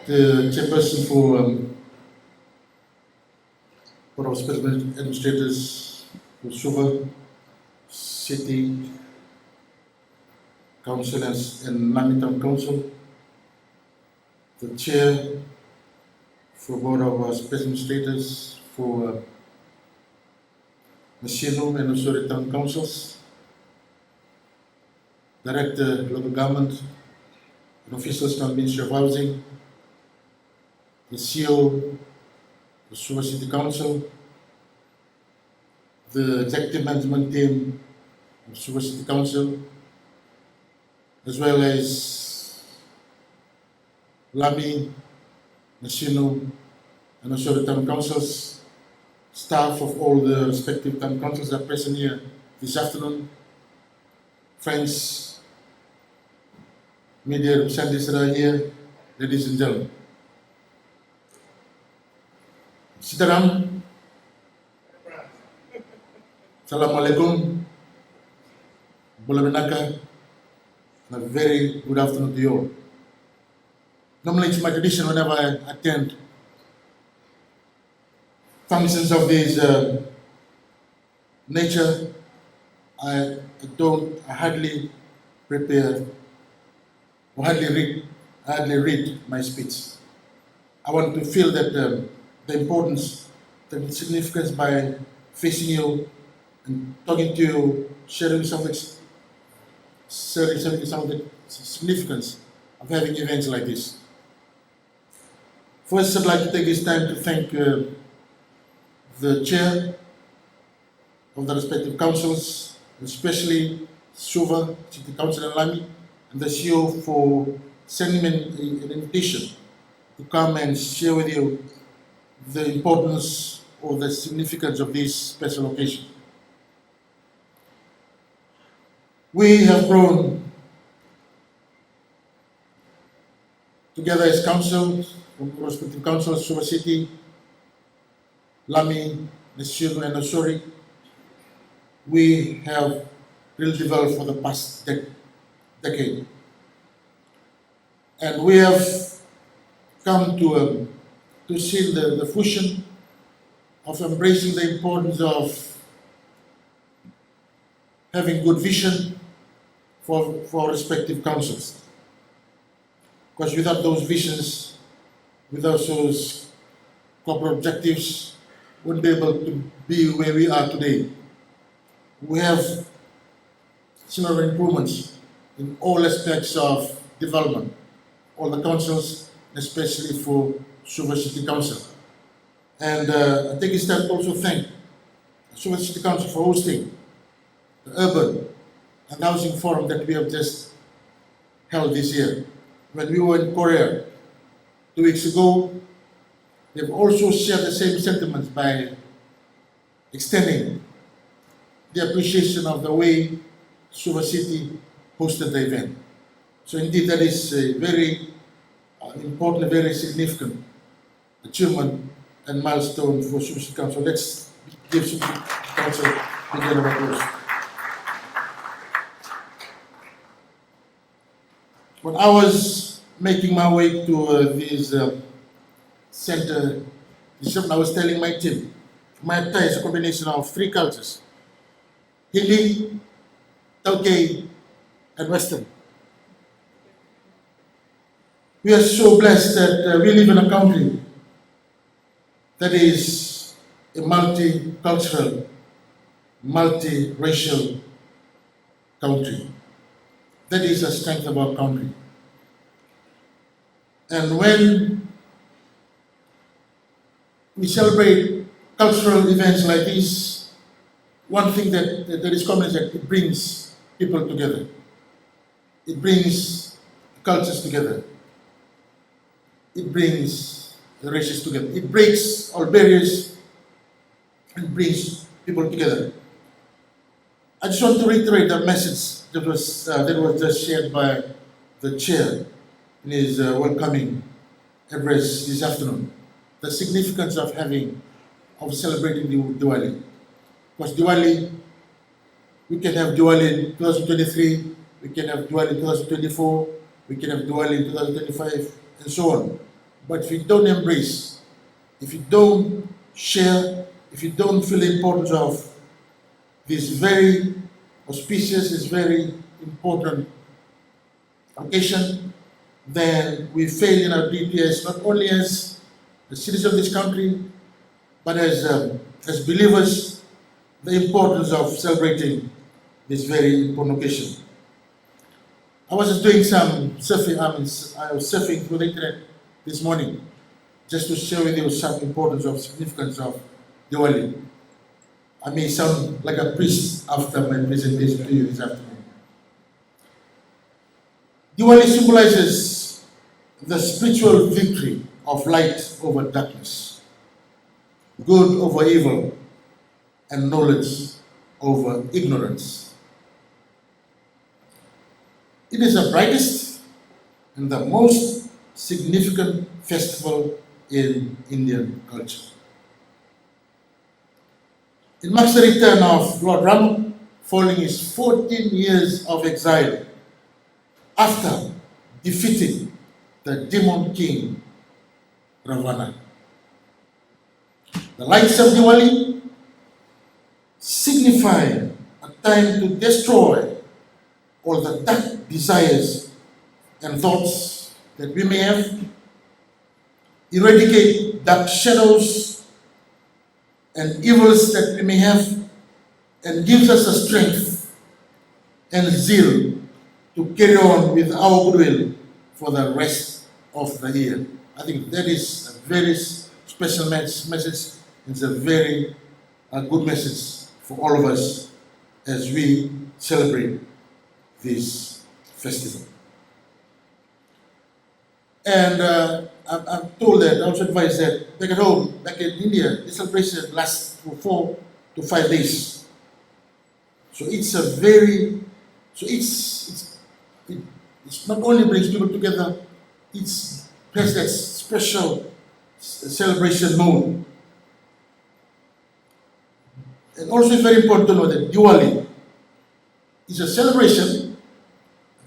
the chairperson for our special administrators for Suva City Council and Nami Town Council, the chair for board of our special administrators for Maciu and Auditorium Town Councils, Director Local Government and officials from Ministry of Housing, the CEO, the Suva City Council, the executive management team of Suva City Council, as well as Lami, Maciu, and Auditorium Town Councils, staff of all the respective town councils are present here this afternoon, friends, media representatives that are here, ladies and gentlemen. Sitaram, Assalamualaikum, Bulabenaka, and a very good afternoon to you all. Normally it's my tradition whenever I attend functions of this nature, I hardly prepare or hardly read my speech. I want to feel that the importance, the significance by facing you and talking to you, sharing some of the significance of having events like this. First, I'd like to take this time to thank the chair of the respective councils, especially Suva City Council and Lami, and the CEO for sending me an invitation to come and share with you the importance or the significance of this special occasion. We have grown together as councils, respective councils, Suva City, Lami, Maciu, and Auditorium. We have really developed for the past decade. And we have come to see the fusion of embracing the importance of having good vision for our respective councils. Because without those visions, without those corporate objectives, we wouldn't be able to be where we are today. We have similar improvements in all aspects of development, all the councils, especially for Suva City Council. And I think it's time to also thank Suva City Council for hosting the Urban and Housing Forum that we have just held this year. When we were in Korea 2 weeks ago, they've also shared the same sentiments by extending the appreciation of the way Suva City hosted the event. So indeed that is a very important, very significant achievement and milestone for Suva City Council. Let's give Suva City Council a round of applause. When I was making my way to this center, I was telling my team, my Thai is a combination of 3 cultures: Hindi, Tauke, and Western. We are so blessed that we live in a country that is a multicultural, multiracial country. That is the strength of our country. And when we celebrate cultural events like this, one thing that is common is that it brings people together. It brings cultures together. It brings the races together. It breaks all barriers and brings people together. I just want to reiterate the message that was just shared by the chair in his welcoming address this afternoon. The significance of celebrating Diwali. Because Diwali, we can have Diwali in 2023, we can have Diwali in 2024, we can have Diwali in 2025, and so on. But if you don't embrace, if you don't share, if you don't feel the importance of this very auspicious, this very important occasion, then we fail in our duty as not only as the citizens of this country, but as believers, the importance of celebrating this very important occasion. I was just doing some surfing, I was surfing through the internet this morning, just to share with you some importance of significance of Diwali. I may sound like a priest after my presentation to you this afternoon. Diwali symbolizes the spiritual victory of light over darkness, good over evil, and knowledge over ignorance. It is the brightest and the most significant festival in Indian culture. It marks the return of Lord Rama following his 14 years of exile after defeating the demon king Ravana. The lights of Diwali signify a time to destroy all the dark desires and thoughts that we may have, eradicate dark shadows and evils that we may have, and gives us the strength and zeal to carry on with our goodwill for the rest of the year. I think that is a very special message. It's a very good message for all of us as we celebrate this festival. And I'm told that, I also advised that back at home, back in India, this celebration lasts for 4 to 5 days. So it's a very, it not only brings people together, it has that special celebration mode. And also it's very important to know that Diwali is a celebration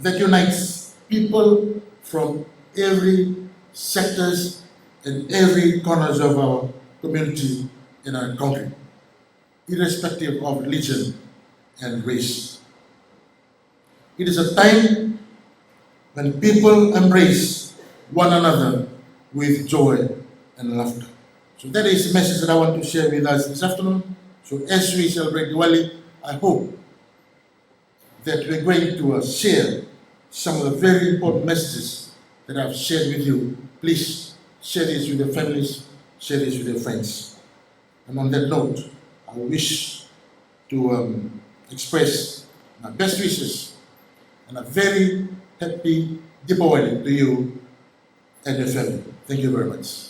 that unites people from every sectors and every corners of our community in our country, irrespective of religion and race. It is a time when people embrace one another with joy and laughter. So that is the message that I want to share with us this afternoon. So as we celebrate Diwali, I hope that we're going to share some of the very important messages that I've shared with you. Please share this with your families, share this with your friends. And on that note, I wish to express my best wishes and a very happy Diwali to you and your family. Thank you very much.